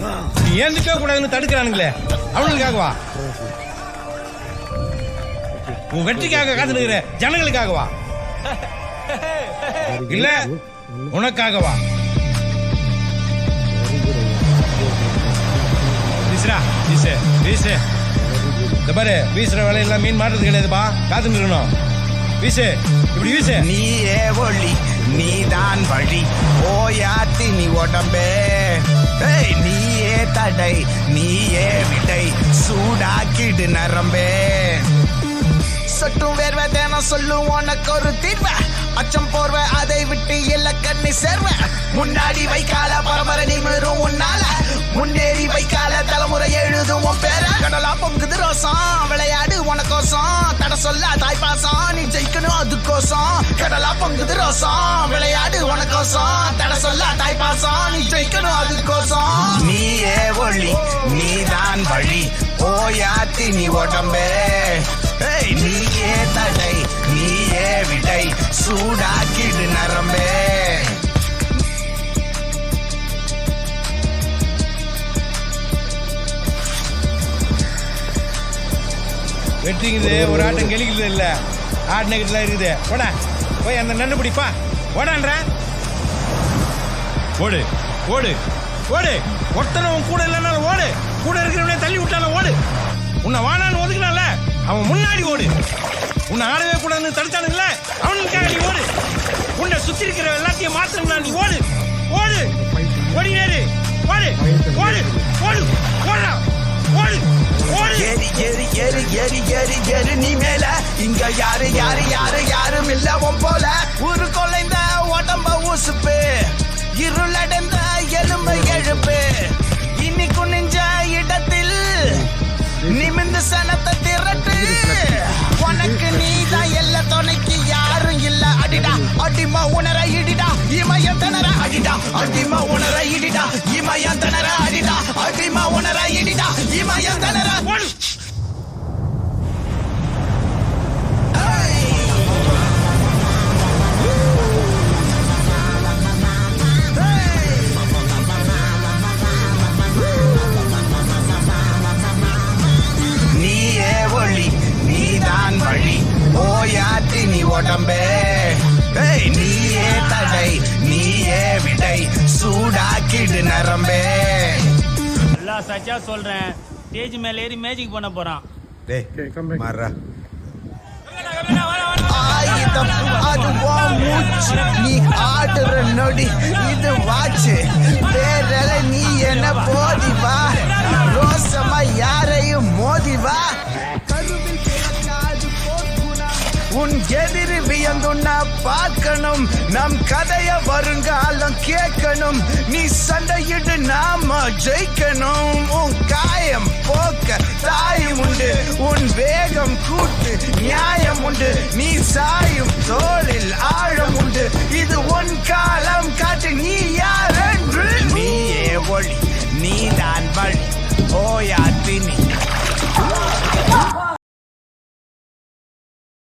நீ ஏந்துக்க கூடாதுன்னு தடுக்கிறானுங்களே அவனுக்காகவா? உன் வெற்றிக்காக காத்து நிற்கிற ஜனங்களுக்காகவா இல்ல உனக்காகவா? வீசுறா வீசு வீசு. இந்த பாரு வீசுற வேலையெல்லாம் மீன் மாட்டுறது கிடையாதுப்பா. காத்து நிற்கணும். வீசு இப்படி வீசு. நீயே ஒளி நீதான் வழி ஓயாத்தி நீ உடம்பே. நீயே தடை நீயே விடை சூடாக்கிடு நரம்பே. சொட்டும் வேர்வை தேனம் சொல்லும் உனக்கு ஒரு தீர்வ. அச்சம் போர்வ அதை விட்டு இல்ல கண்ணி சேர்வ. முன்னாடி வைக்கால பரம்பரை நிமிரும் உன்னால. முன்னேறி வைக்கால தலைமுறை எழுதும் உன் பேர. கடலா பொங்குது ரோசம் விளையாடு உனக்கோசம். தட சொல்ல தாய்ப்பாசம் நீ ஜெயிக்கணும் அதுக்கோசம். கடலா பொங்குது ரோசம் விளையாடு உனக்கோசம். தட சொல்ல தாய்ப்பாசம் நீ ஜெயிக்கணும் அதுக்கோசம். நீயே ஒளி நீதான் வழி ஓயாத்தி நீ உடம்பே. நீயே தடை நீயே விடை சூடாக்கிடு நரம்பே. வெற்றிங்குது ஒரு ஆட்டம் கெளிக்குது இல்ல ஆட்டினக்கிட்டுலாம் இருக்குது. போடா போய் அந்த நண்டு பிடிப்பா. ஓடான்ற ஓடு ஓடு ஓடு. ஒருத்தனவன் கூட இல்லைனாலும் ஓடு. கூட இருக்கிறவனே தள்ளி விட்டாலும் ஓடு. உன்னை வானான்னு ஒதுக்கினால அவன் முன்னாடி ஓடு. உன்னை ஆடவே கூடாதுன்னு தடுத்தானுங்கள அவனுக்காக நீ ஓடு. உன்னை சுத்தி இருக்கிற எல்லாத்தையும் மாத்திரம்னா நீ ஓடு ஓடு ஓடினேரு ஓடு ஓடு ஓடு ஓடா ஓடு ஓடு. ஏறி ஏறி ஏறி ஏறி ஏறி ஏறி நீ மேல. இங்க யாரு யாரு யாரு யாரும் இல்ல உன் போல. ஒரு கொலைந்த உடம்ப ஊசுப்பு இருளடைந்த எலும்பை எழுப்பு. இனி குனிஞ்ச இடத்தில் நிமிந்து சனத்தை திரட்டு. உனக்கு நீதான் எல்லா துணைக்கு யாரும் இல்ல. அடிடா அடிமா உணர இடிடா இமயம் தனர அடிடா. அடிமா உணர இடிடா இமயம் தனர அடிடா. அடிமா உணர இடிடா இமயம் தனர. நீயே ஒளி நீதான் வழி ஓயாத்தி நீ உடம்பே. நீயே தடை நீயே விடை சூடாக்கிடு நரம்பே. எல்லாம் சச்சா சொல்றேன். ஸ்டேஜ் மேல ஏறி மேஜிக் பண்ண போறான். ஆயுதம் அதுவா மூச்சு நீ ஆடுற நொடி இது வாச்சு. வேற நீ என்ன போதிவா ரோசமா யாரையும் மோதிவா. உன் எதிரி வியந்துன்னா பார்க்கணும். நம் கதைய வருங்காலம் கேட்கணும். நீ சண்டையிட்டு நாம ஜெயிக்கணும். உன் காயம் போக்க தாயம் உண்டு. உன் வேகம் கூட்டு நியாயம் உண்டு. நீ சாயும் தோளில் ஆழம் உண்டு. இது உன் காலம் காட்டு நீ